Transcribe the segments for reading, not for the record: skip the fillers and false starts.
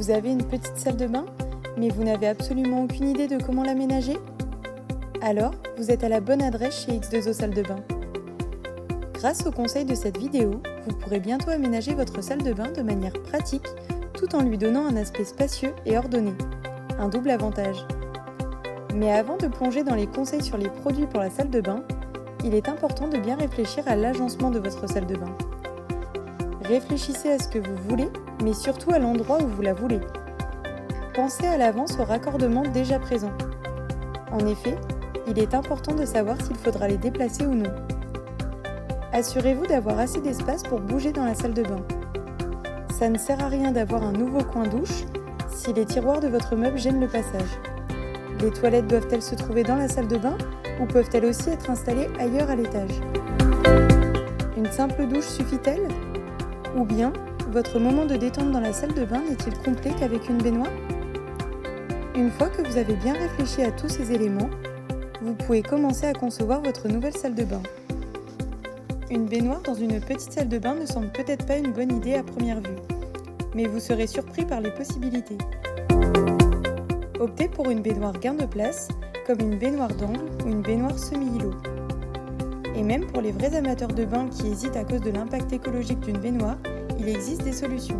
Vous avez une petite salle de bain, mais vous n'avez absolument aucune idée de comment l'aménager? Alors, vous êtes à la bonne adresse chez X2O Salle de Bain. Grâce aux conseils de cette vidéo, vous pourrez bientôt aménager votre salle de bain de manière pratique, tout en lui donnant un aspect spacieux et ordonné. Un double avantage. Mais avant de plonger dans les conseils sur les produits pour la salle de bain, il est important de bien réfléchir à l'agencement de votre salle de bain. Réfléchissez à ce que vous voulez, mais surtout à l'endroit où vous la voulez. Pensez à l'avance au raccordement déjà présent. En effet, il est important de savoir s'il faudra les déplacer ou non. Assurez-vous d'avoir assez d'espace pour bouger dans la salle de bain. Ça ne sert à rien d'avoir un nouveau coin douche si les tiroirs de votre meuble gênent le passage. Les toilettes doivent-elles se trouver dans la salle de bain ou peuvent-elles aussi être installées ailleurs à l'étage? Une simple douche suffit-elle? Ou bien, votre moment de détente dans la salle de bain n'est-il complet qu'avec une baignoire? Une fois que vous avez bien réfléchi à tous ces éléments, vous pouvez commencer à concevoir votre nouvelle salle de bain. Une baignoire dans une petite salle de bain ne semble peut-être pas une bonne idée à première vue, mais vous serez surpris par les possibilités. Optez pour une baignoire gain de place, comme une baignoire d'angle ou une baignoire semi-îlot. Et même pour les vrais amateurs de bain qui hésitent à cause de l'impact écologique d'une baignoire, il existe des solutions.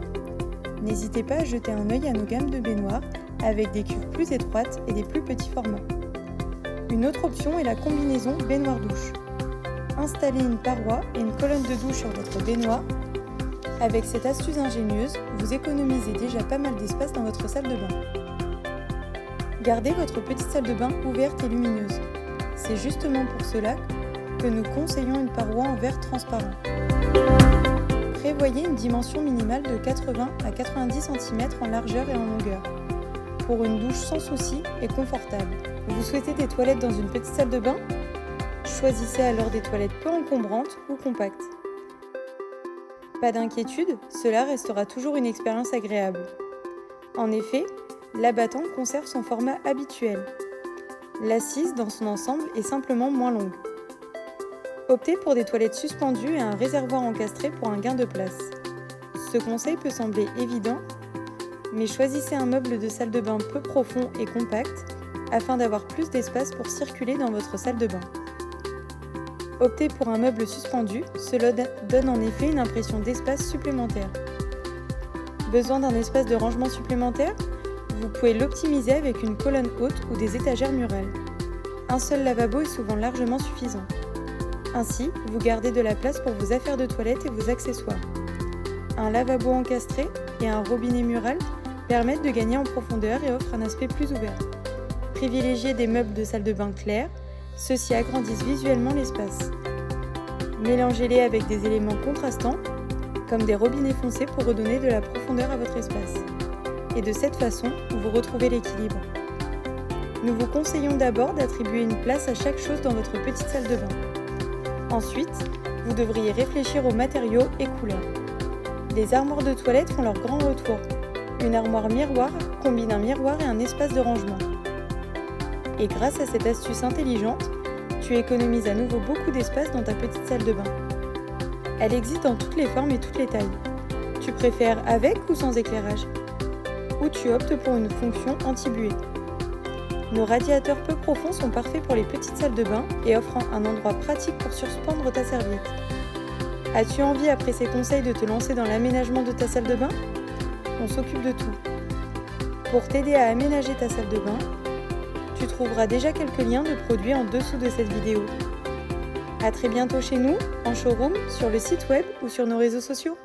N'hésitez pas à jeter un œil à nos gammes de baignoires avec des cuves plus étroites et des plus petits formats. Une autre option est la combinaison baignoire-douche. Installez une paroi et une colonne de douche sur votre baignoire. Avec cette astuce ingénieuse, vous économisez déjà pas mal d'espace dans votre salle de bain. Gardez votre petite salle de bain ouverte et lumineuse. C'est justement pour cela que nous conseillons une paroi en verre transparent. Prévoyez une dimension minimale de 80 à 90 cm en largeur et en longueur, pour une douche sans souci et confortable. Vous souhaitez des toilettes dans une petite salle de bain? Choisissez alors des toilettes peu encombrantes ou compactes. Pas d'inquiétude, cela restera toujours une expérience agréable. En effet, l'abattant conserve son format habituel. L'assise dans son ensemble est simplement moins longue. Optez pour des toilettes suspendues et un réservoir encastré pour un gain de place. Ce conseil peut sembler évident, mais choisissez un meuble de salle de bain peu profond et compact afin d'avoir plus d'espace pour circuler dans votre salle de bain. Optez pour un meuble suspendu, cela donne en effet une impression d'espace supplémentaire. Besoin d'un espace de rangement supplémentaire? Vous pouvez l'optimiser avec une colonne haute ou des étagères murales. Un seul lavabo est souvent largement suffisant. Ainsi, vous gardez de la place pour vos affaires de toilette et vos accessoires. Un lavabo encastré et un robinet mural permettent de gagner en profondeur et offrent un aspect plus ouvert. Privilégiez des meubles de salle de bain clairs, ceux-ci agrandissent visuellement l'espace. Mélangez-les avec des éléments contrastants, comme des robinets foncés pour redonner de la profondeur à votre espace. Et de cette façon, vous retrouvez l'équilibre. Nous vous conseillons d'abord d'attribuer une place à chaque chose dans votre petite salle de bain. Ensuite, vous devriez réfléchir aux matériaux et couleurs. Les armoires de toilette font leur grand retour. Une armoire miroir combine un miroir et un espace de rangement. Et grâce à cette astuce intelligente, tu économises à nouveau beaucoup d'espace dans ta petite salle de bain. Elle existe dans toutes les formes et toutes les tailles. Tu préfères avec ou sans éclairage? Ou tu optes pour une fonction anti-buée? Nos radiateurs peu profonds sont parfaits pour les petites salles de bain et offrent un endroit pratique pour suspendre ta serviette. As-tu envie après ces conseils de te lancer dans l'aménagement de ta salle de bain? On s'occupe de tout. Pour t'aider à aménager ta salle de bain, tu trouveras déjà quelques liens de produits en dessous de cette vidéo. À très bientôt chez nous, en showroom, sur le site web ou sur nos réseaux sociaux.